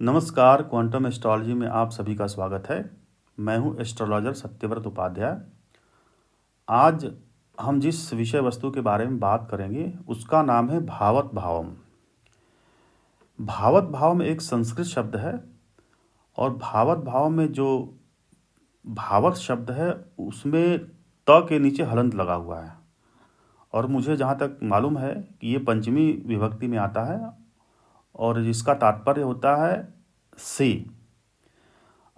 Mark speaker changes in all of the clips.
Speaker 1: नमस्कार, quantum astrology में आप सभी का स्वागत है। मैं हूं एस्ट्रोलॉजर सत्यव्रत उपाध्याय। आज हम जिस विषय वस्तु के बारे में बात करेंगे उसका नाम है भावत भावम। भावत भावम एक संस्कृत शब्द है और भावत भाव में जो भावत शब्द है उसमें त के नीचे हलंत लगा हुआ है और मुझे जहाँ तक मालूम है कि ये पंचमी विभक्ति में आता है और जिसका तात्पर्य होता है से,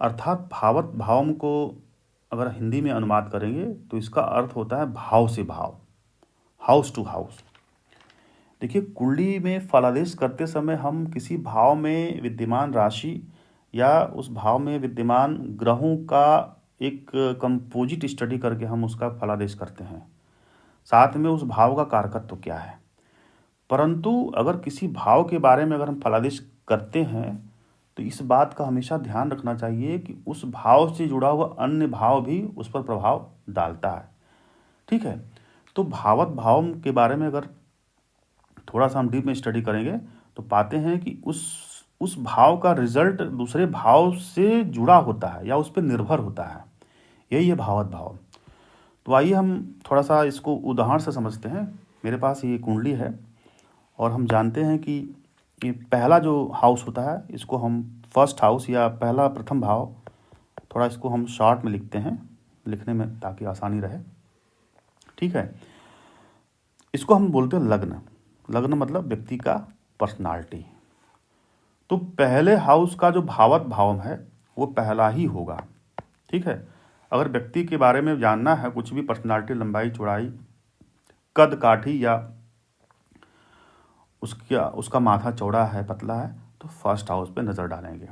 Speaker 1: अर्थात भावत भावम को अगर हिंदी में अनुवाद करेंगे तो इसका अर्थ होता है भाव से भाव, हाउस टू हाउस। देखिए, कुंडली में फलादेश करते समय हम किसी भाव में विद्यमान राशि या उस भाव में विद्यमान ग्रहों का एक कंपोजिट स्टडी करके हम उसका फलादेश करते हैं, साथ में उस भाव का कारकत्व क्या है। परंतु अगर किसी भाव के बारे में अगर हम फलादेश करते हैं तो इस बात का हमेशा ध्यान रखना चाहिए कि उस भाव से जुड़ा हुआ अन्य भाव भी उस पर प्रभाव डालता है। ठीक है, तो भावत भाव के बारे में अगर थोड़ा सा हम डीप में स्टडी करेंगे तो पाते हैं कि उस भाव का रिजल्ट दूसरे भाव से जुड़ा होता है या उस पर निर्भर होता है। यही है भावत भाव। तो आइए हम थोड़ा सा इसको उदाहरण से समझते हैं। मेरे पास ये कुंडली है और हम जानते हैं कि ये पहला जो हाउस होता है इसको हम फर्स्ट हाउस या पहला प्रथम भाव, थोड़ा इसको हम शॉर्ट में लिखते हैं लिखने में ताकि आसानी रहे। ठीक है, इसको हम बोलते हैं लग्न। लग्न मतलब व्यक्ति का पर्सनालिटी। तो पहले हाउस का जो भावत भावम है वो पहला ही होगा। ठीक है, अगर व्यक्ति के बारे में जानना है कुछ भी, पर्सनालिटी, लंबाई, चौड़ाई, कद काठी या उसका माथा चौड़ा है पतला है, तो फर्स्ट हाउस पे नज़र डालेंगे।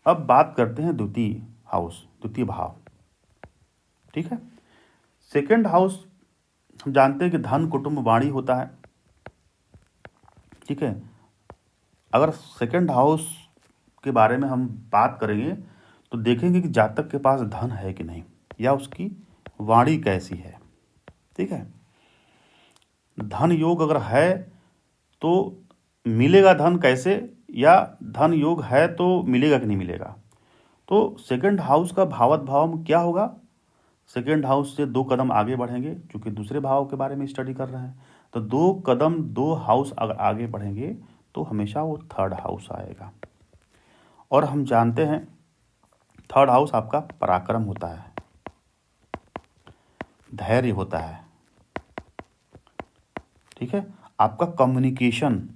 Speaker 1: अब बात करते हैं द्वितीय हाउस, द्वितीय भाव। ठीक है, सेकंड हाउस हम जानते हैं कि धन, कुटुंब, वाणी होता है। ठीक है, अगर सेकंड हाउस के बारे में हम बात करेंगे तो देखेंगे कि जातक के पास धन है कि नहीं या उसकी वाणी कैसी है। ठीक है, धन योग अगर है तो मिलेगा धन कैसे, या धन योग है तो मिलेगा कि नहीं मिलेगा। तो सेकंड हाउस का भावत भाव में क्या होगा, सेकंड हाउस से 2 कदम आगे बढ़ेंगे, क्योंकि दूसरे भाव के बारे में स्टडी कर रहे हैं। तो 2 कदम 2 हाउस अगर आगे बढ़ेंगे तो हमेशा वो थर्ड हाउस आएगा। और हम जानते हैं थर्ड हाउस आपका पराक्रम होता है, धैर्य होता है। ठीक है, आपका कम्युनिकेशन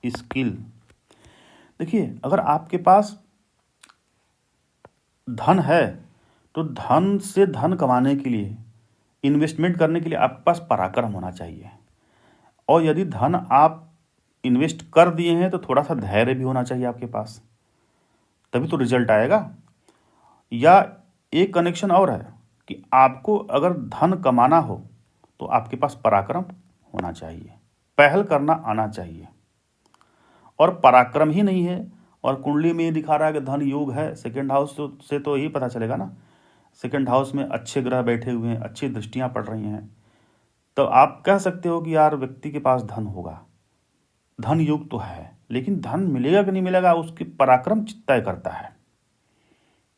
Speaker 1: स्किल। देखिए, अगर आपके पास धन है तो धन से धन कमाने के लिए, इन्वेस्टमेंट करने के लिए आपके पास पराक्रम होना चाहिए। और यदि धन आप इन्वेस्ट कर दिए हैं तो थोड़ा सा धैर्य भी होना चाहिए आपके पास, तभी तो रिजल्ट आएगा। या एक कनेक्शन और है कि आपको अगर धन कमाना हो तो आपके पास पराक्रम होना चाहिए, पहल करना आना चाहिए। और पराक्रम ही नहीं है और कुंडली में ये दिखा रहा है कि धन योग है, सेकंड हाउस से तो यही पता चलेगा ना, सेकंड हाउस में अच्छे ग्रह बैठे हुए हैं, अच्छी दृष्टियां पड़ रही हैं, तो आप कह सकते हो कि यार व्यक्ति के पास धन होगा, धन योग तो है, लेकिन धन मिलेगा कि नहीं मिलेगा उसकी पराक्रम तय करता है।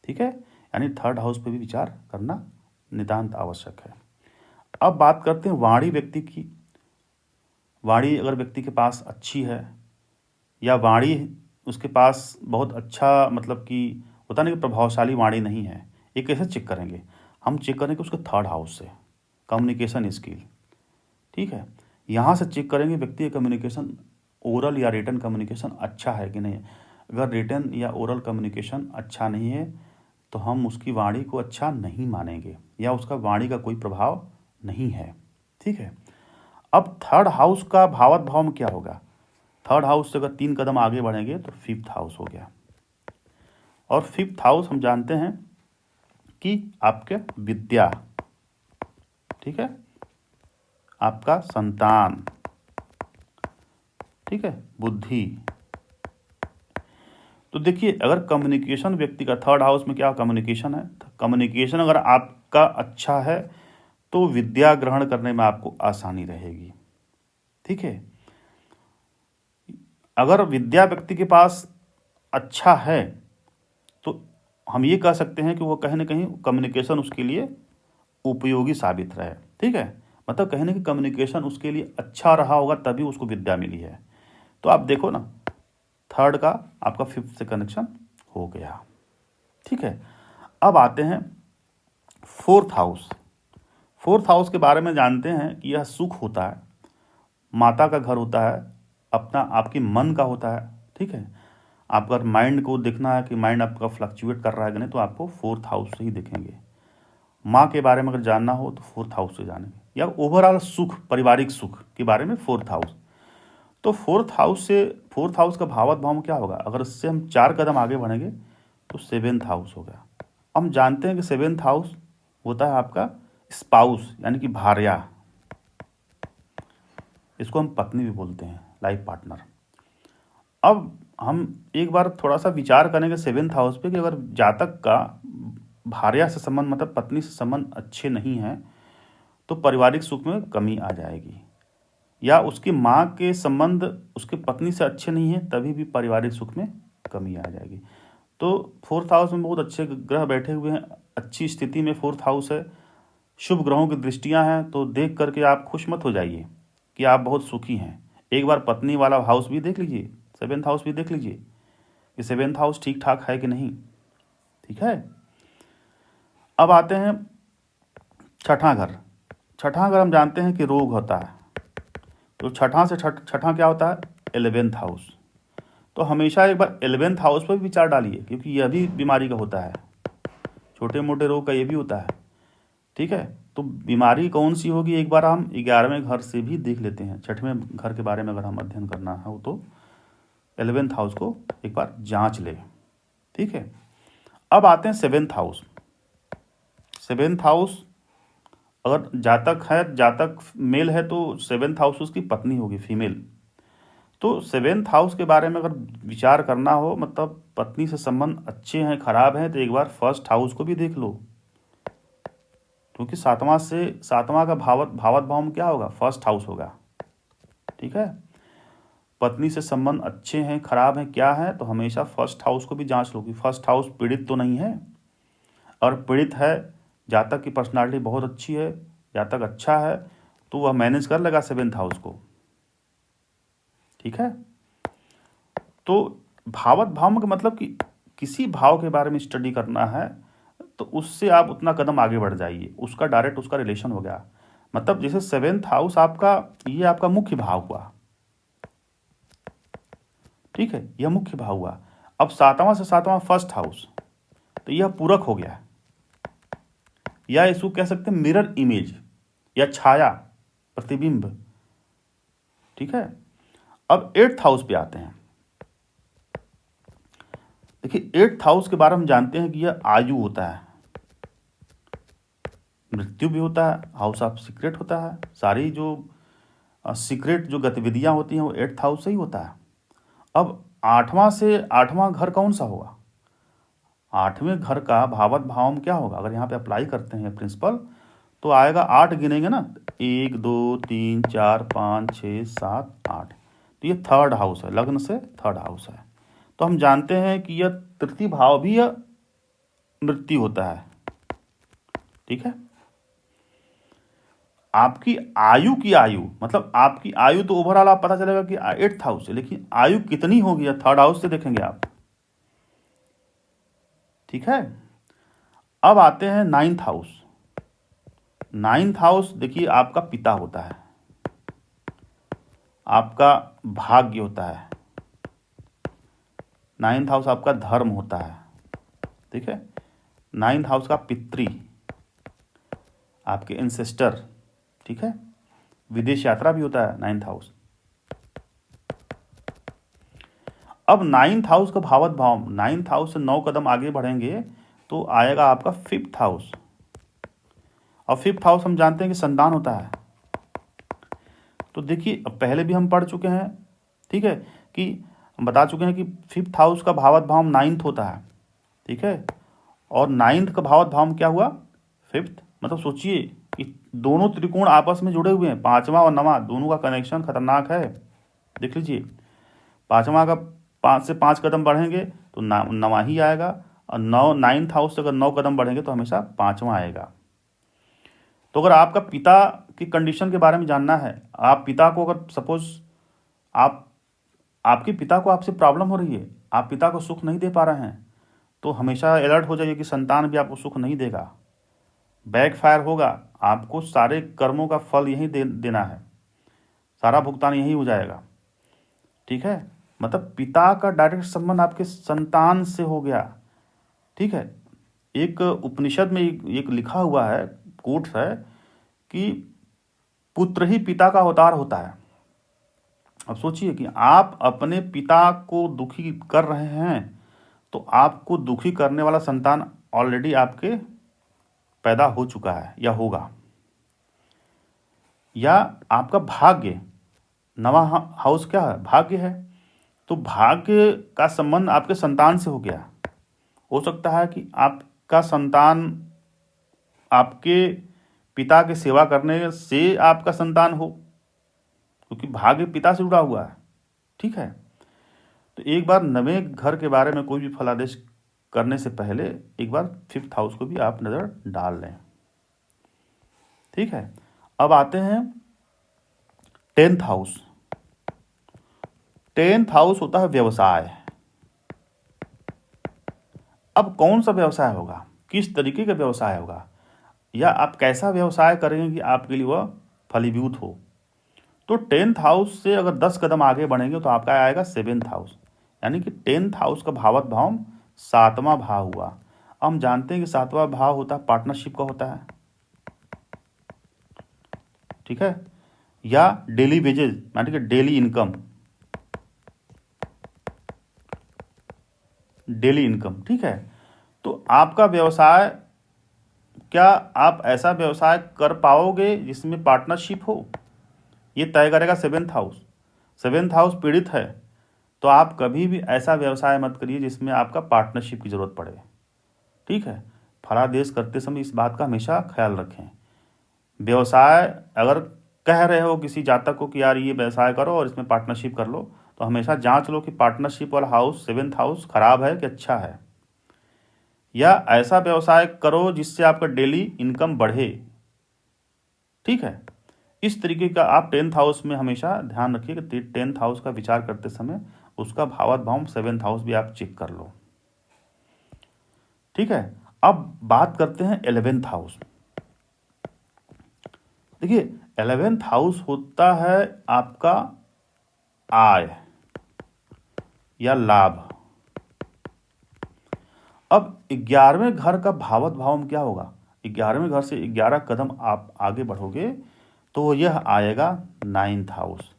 Speaker 1: ठीक है, यानी थर्ड हाउस पे भी विचार करना नितांत आवश्यक है। अब बात करते हैं वाणी व्यक्ति की। वाणी अगर व्यक्ति के पास अच्छी है या वाणी उसके पास बहुत अच्छा, मतलब कि होता नहीं कि प्रभावशाली वाणी नहीं है, ये कैसे चेक करेंगे, हम चेक करेंगे उसके थर्ड हाउस से, कम्युनिकेशन स्किल। ठीक है, यहाँ से चेक करेंगे व्यक्ति का कम्युनिकेशन, ओरल या रिटन कम्युनिकेशन अच्छा है कि नहीं। अगर रिटन या ओरल कम्युनिकेशन अच्छा नहीं है तो हम उसकी वाणी को अच्छा नहीं मानेंगे या उसका वाणी का कोई प्रभाव नहीं है। ठीक है, अब थर्ड हाउस का भावत भाव में क्या होगा, थर्ड हाउस से अगर 3 कदम आगे बढ़ेंगे तो फिफ्थ हाउस हो गया। और फिफ्थ हाउस हम जानते हैं कि आपके विद्या, ठीक है, आपका संतान, ठीक है, बुद्धि। तो देखिए, अगर कम्युनिकेशन व्यक्ति का थर्ड हाउस में क्या कम्युनिकेशन है, तो कम्युनिकेशन अगर आपका अच्छा है तो विद्या ग्रहण करने में आपको आसानी रहेगी। ठीक है। अगर विद्या व्यक्ति के पास अच्छा है तो हम ये कह सकते हैं कि वो कहीं ना कहीं कम्युनिकेशन उसके लिए उपयोगी साबित रहे। ठीक है, मतलब कहीं ना कहीं कम्युनिकेशन उसके लिए अच्छा रहा होगा तभी उसको विद्या मिली है। तो आप देखो ना, थर्ड का आपका फिफ्थ से कनेक्शन हो गया। ठीक है, अब आते हैं फोर्थ हाउस। फोर्थ हाउस के बारे में जानते हैं कि यह सुख होता है, माता का घर होता है, अपना आपकी मन का होता है। ठीक है, आप अगर माइंड को देखना है कि माइंड आपका फ्लक्चुएट कर रहा है कि नहीं, तो आपको फोर्थ हाउस से ही देखेंगे। माँ के बारे में अगर जानना हो तो फोर्थ हाउस से जानेंगे, या ओवरऑल सुख, पारिवारिक सुख के बारे में फोर्थ हाउस। तो फोर्थ हाउस का भावात्म भाव में क्या होगा, अगर इससे हम 4 कदम आगे बढ़ेंगे तो सेवेंथ हाउस हो गया। हम जानते हैं कि सेवेंथ हाउस होता है आपका स्पाउस, यानी कि भार्या, इसको हम पत्नी भी बोलते हैं, लाइफ पार्टनर। अब हम एक बार थोड़ा सा विचार करेंगे सेवेंथ हाउस पे कि अगर जातक का भार्या से संबंध, मतलब पत्नी से संबंध अच्छे नहीं हैं तो पारिवारिक सुख में कमी आ जाएगी, या उसकी माँ के संबंध उसके पत्नी से अच्छे नहीं हैं तभी भी पारिवारिक सुख में कमी आ जाएगी। तो फोर्थ हाउस में बहुत अच्छे ग्रह बैठे हुए हैं, अच्छी स्थिति में फोर्थ हाउस है, शुभ ग्रहों की दृष्टियां हैं, तो देख करके आप खुश मत हो जाइए कि आप बहुत सुखी हैं। एक बार पत्नी वाला हाउस भी देख लीजिए, सेवेंथ हाउस भी देख लीजिए कि सेवेंथ हाउस ठीक ठाक है कि नहीं। ठीक है, अब आते हैं छठा घर। छठा घर हम जानते हैं कि रोग होता है, तो छठा क्या होता है, 11th हाउस। तो हमेशा एक बार 11th हाउस पर विचार डालिए, क्योंकि यह भी बीमारी का होता है, छोटे मोटे रोग का ये भी होता है। ठीक है, तो बीमारी कौन सी होगी, एक बार हम 11वें घर से भी देख लेते हैं। छठवें घर के बारे में अगर हम अध्ययन करना हो तो 11th हाउस को एक बार जांच ले। ठीक है, अब आते हैं सेवेंथ हाउस। सेवेंथ हाउस अगर जातक मेल है तो सेवेंथ हाउस उसकी पत्नी होगी, फीमेल। तो सेवेंथ हाउस के बारे में अगर विचार करना हो, मतलब पत्नी से संबंध अच्छे हैं खराब हैं, तो एक बार फर्स्ट हाउस को भी देख लो, क्योंकि सातवां का भावत भाव में क्या होगा, फर्स्ट हाउस होगा। ठीक है, पत्नी से संबंध अच्छे हैं खराब हैं क्या है, तो हमेशा फर्स्ट हाउस को भी जांच लो कि फर्स्ट हाउस पीड़ित तो नहीं है। और पीड़ित है, जातक की पर्सनालिटी बहुत अच्छी है, जातक अच्छा है, तो वह मैनेज कर लेगा सेवेंथ हाउस को। ठीक है, तो भावत भाव का मतलब कि किसी भाव के बारे में स्टडी करना है तो उससे आप उतना कदम आगे बढ़ जाइए, उसका डायरेक्ट उसका रिलेशन हो गया। मतलब जैसे सेवेंथ हाउस आपका, ये आपका मुख्य भाव हुआ। ठीक है, यह मुख्य भाव हुआ। अब सातवां से सातवां फर्स्ट हाउस, तो यह पूरक हो गया, या इसको कह सकते हैं मिरर इमेज या छाया, प्रतिबिंब। ठीक है, अब एट्थ हाउस पे आते हैं। देखिए, एट्थ हाउस के बारे में जानते हैं कि यह आयु होता है, मृत्यु भी होता है, हाउस ऑफ सीक्रेट होता है। सारी जो सीक्रेट जो गतिविधियां होती हैं वो एट्थ हाउस से ही होता है। अब आठवां घर कौन सा होगा, आठवें घर का भावत भाव में क्या होगा, अगर यहाँ पे अप्लाई करते हैं प्रिंसिपल तो आएगा 8 गिनेंगे ना, 1 2 3 4 5 6 7 8, तो ये थर्ड हाउस है, लग्न से थर्ड हाउस है। तो हम जानते हैं कि यह तृतीय भाव भी यह मृत्यु होता है। ठीक है, आपकी आयु मतलब आपकी आयु तो ओवरऑल आप पता चलेगा कि 8th हाउस है, लेकिन आयु कितनी होगी थर्ड हाउस से देखेंगे आप। ठीक है, अब आते हैं 9th हाउस। 9th हाउस देखिए आपका पिता होता है, आपका भाग्य होता है। 9th हाउस आपका धर्म होता है। ठीक है, 9th हाउस का पितृ, आपके एंसेस्टर। ठीक है, विदेश यात्रा भी होता है 9th हाउस। अब 9th हाउस का भावत भाव, 9th हाउस से 9 कदम आगे बढ़ेंगे तो आएगा आपका 5th हाउस। और 5th हाउस हम जानते हैं कि संतान होता है। तो देखिए, अब पहले भी हम पढ़ चुके हैं, ठीक है, कि हम बता चुके हैं कि 5th हाउस का भावत भाव 9th होता है। ठीक है, और 9th का भावत भाव क्या हुआ, 5th। मतलब सोचिए दोनों त्रिकोण आपस में जुड़े हुए हैं, पांचवा और नवा दोनों का कनेक्शन खतरनाक है। देख लीजिए, पांचवा का 5 से 5 कदम बढ़ेंगे तो नवा ही आएगा, और 9th हाउस से अगर 9 कदम बढ़ेंगे तो हमेशा पांचवा आएगा। तो अगर आपका पिता की कंडीशन के बारे में जानना है, आप पिता को अगर सपोज आप आपके पिता को आपसे प्रॉब्लम हो रही है, आप पिता को सुख नहीं दे पा रहे हैं, तो हमेशा अलर्ट हो जाइए कि संतान भी आपको सुख नहीं देगा, बैकफायर होगा, आपको सारे कर्मों का फल यही देना है, सारा भुगतान यही हो जाएगा। ठीक है, मतलब पिता का डायरेक्ट संबंध आपके संतान से हो गया। ठीक है, एक उपनिषद में एक लिखा हुआ है, कोट्स है कि पुत्र ही पिता का अवतार होता है। अब सोचिए कि आप अपने पिता को दुखी कर रहे हैं, तो आपको दुखी करने वाला संतान ऑलरेडी आपके पैदा हो चुका है या होगा। या आपका भाग्य, नवा हाउस क्या है, भाग्य है, तो भाग्य का संबंध आपके संतान से हो गया। हो सकता है कि आपका संतान आपके पिता की सेवा करने से आपका संतान हो, क्योंकि भाग्य पिता से जुड़ा हुआ है। ठीक है, तो एक बार नवे घर के बारे में कोई भी फलादेश करने से पहले एक बार 5th हाउस को भी आप नज़र डाल लें। ठीक है, अब आते हैं 10th हाउस। 10th हाउस होता है व्यवसाय। अब कौन सा व्यवसाय होगा, किस तरीके का व्यवसाय होगा, या आप कैसा व्यवसाय करेंगे कि आपके लिए वह फलीभूत हो। तो 10th हाउस से अगर 10 कदम आगे बढ़ेंगे तो आपका आएगा 7th हाउस, यानी कि 10th हाउस का भावत भाव 7वां भाव हुआ। हम जानते हैं कि 7वां भाव होता है पार्टनरशिप का होता है। ठीक है, या डेली वेजेज यानी कि डेली इनकम, डेली इनकम। ठीक है, तो आपका व्यवसाय, क्या आप ऐसा व्यवसाय कर पाओगे जिसमें पार्टनरशिप हो, ये तय करेगा 7th हाउस। 7th हाउस पीड़ित है तो आप कभी भी ऐसा व्यवसाय मत करिए जिसमें आपका पार्टनरशिप की जरूरत पड़े। ठीक है, फलादेश करते समय इस बात का हमेशा ख्याल रखें। व्यवसाय अगर कह रहे हो किसी जातक को कि यार ये व्यवसाय करो और इसमें पार्टनरशिप कर लो, तो हमेशा जांच लो कि पार्टनरशिप वाला हाउस 7th हाउस खराब है कि अच्छा है, या ऐसा व्यवसाय करो जिससे आपका डेली इनकम बढ़े। ठीक है, इस तरीके का आप 10th हाउस में हमेशा ध्यान रखिए कि 10th हाउस का विचार करते समय उसका भावात भाव 7th हाउस भी आप चेक कर लो। ठीक है, अब बात करते हैं 11th हाउस। देखिए 11th हाउस होता है आपका आय या लाभ। अब 11वें घर का भावत भाव में क्या होगा, 11वें घर से 11 कदम आप आगे बढ़ोगे तो यह आएगा 9th हाउस,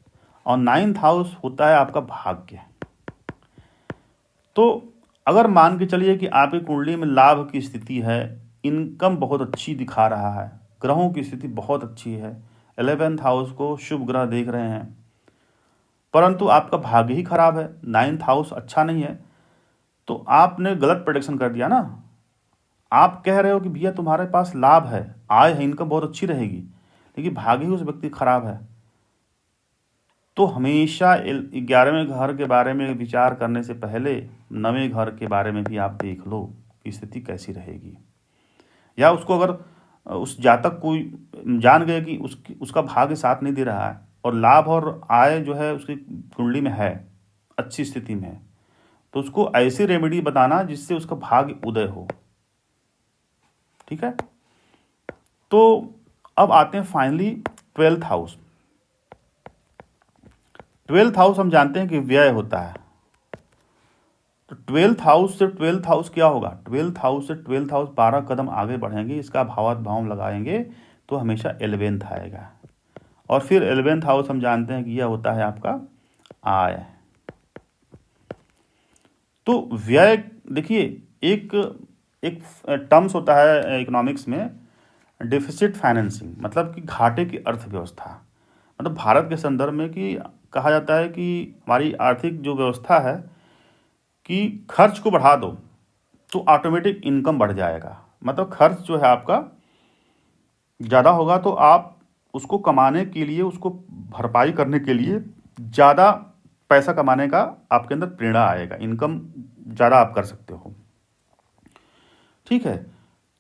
Speaker 1: और 9th हाउस होता है आपका भाग्य। तो अगर मान के चलिए कि आपकी कुंडली में लाभ की स्थिति है, इनकम बहुत अच्छी दिखा रहा है, ग्रहों की स्थिति बहुत अच्छी है, 11th हाउस को शुभ ग्रह देख रहे हैं, परंतु आपका भाग्य ही खराब है, 9th हाउस अच्छा नहीं है, तो आपने गलत प्रेडिक्शन कर दिया ना। आप कह रहे हो कि भैया तुम्हारे पास लाभ है, आय है, इनकम बहुत अच्छी रहेगी, लेकिन भाग्य ही उस व्यक्ति खराब है। तो हमेशा 11वें घर के बारे में विचार करने से पहले 9वें घर के बारे में भी आप देख लो कि स्थिति कैसी रहेगी। या उसको अगर उस जातक को जान गए कि उसका भाग्य साथ नहीं दे रहा है और लाभ और आय जो है उसकी कुंडली में है, अच्छी स्थिति में है, तो उसको ऐसी रेमेडी बताना जिससे उसका भाग्य उदय हो। ठीक है, तो अब आते हैं finally 12th house. 12th house हम जानते हैं कि व्यय होता है, तो 12th हाउस से 12th हाउस क्या होगा, 12th हाउस से 12th हाउस 12 कदम आगे बढ़ेंगे, इसका भावात भाव लगाएंगे तो हमेशा 11th आएगा। और फिर 11th हाउस हम जानते हैं कि यह होता है आपका आय। तो व्यय देखिए, एक एक टर्म्स होता है इकोनॉमिक्स में, डेफिसिट फाइनेंसिंग, मतलब कि घाटे की अर्थव्यवस्था। मतलब भारत के संदर्भ में कि कहा जाता है कि हमारी आर्थिक जो व्यवस्था है कि खर्च को बढ़ा दो तो ऑटोमेटिक इनकम बढ़ जाएगा। मतलब खर्च जो है आपका ज़्यादा होगा तो आप उसको कमाने के लिए, उसको भरपाई करने के लिए ज़्यादा पैसा कमाने का आपके अंदर प्रेरणा आएगा, इनकम ज़्यादा आप कर सकते हो। ठीक है,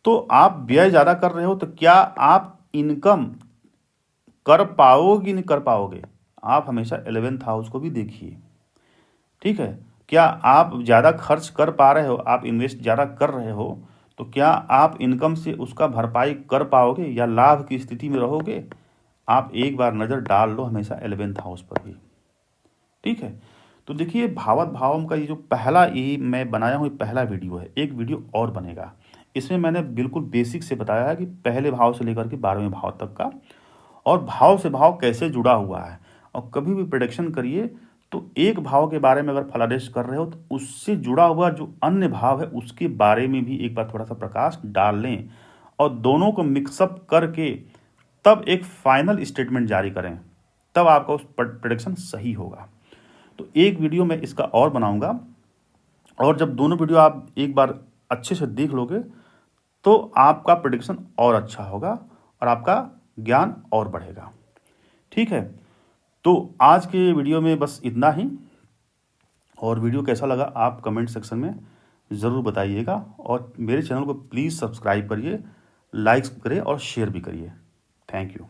Speaker 1: तो आप व्यय ज़्यादा कर रहे हो तो क्या आप इनकम कर पाओगे कि नहीं कर पाओगे? आप हमेशा 11th हाउस को भी देखिए। ठीक है, क्या आप ज़्यादा खर्च कर पा रहे हो, आप इन्वेस्ट ज़्यादा कर रहे हो, तो क्या आप इनकम से उसका भरपाई कर पाओगे या लाभ की स्थिति में रहोगे? आप एक बार नज़र डाल लो हमेशा 11th हाउस पर भी। ठीक है, तो देखिए भावत भावम का ये जो पहला ये मैं बनाया हूँ, ये पहला वीडियो है। एक वीडियो और बनेगा, इसमें मैंने बिल्कुल बेसिक से बताया है कि पहले भाव से लेकर के 12वें भाव तक का, और भाव से भाव कैसे जुड़ा हुआ है। और कभी भी प्रेडिक्शन करिए तो एक भाव के बारे में अगर फलादेश कर रहे हो तो उससे जुड़ा हुआ जो अन्य भाव है उसके बारे में भी एक बार थोड़ा सा प्रकाश डाल लें, और दोनों को मिक्सअप करके तब एक फाइनल स्टेटमेंट जारी करें, तब आपका उस प्रेडिक्शन सही होगा। तो एक वीडियो मैं इसका और बनाऊंगा, और जब दोनों वीडियो आप एक बार अच्छे से देख लोगे तो आपका प्रेडिक्शन और अच्छा होगा और आपका ज्ञान और बढ़ेगा। ठीक है, तो आज के वीडियो में बस इतना ही, और वीडियो कैसा लगा आप कमेंट सेक्शन में ज़रूर बताइएगा, और मेरे चैनल को प्लीज़ सब्सक्राइब करिए, लाइक करिए और शेयर भी करिए। Thank you.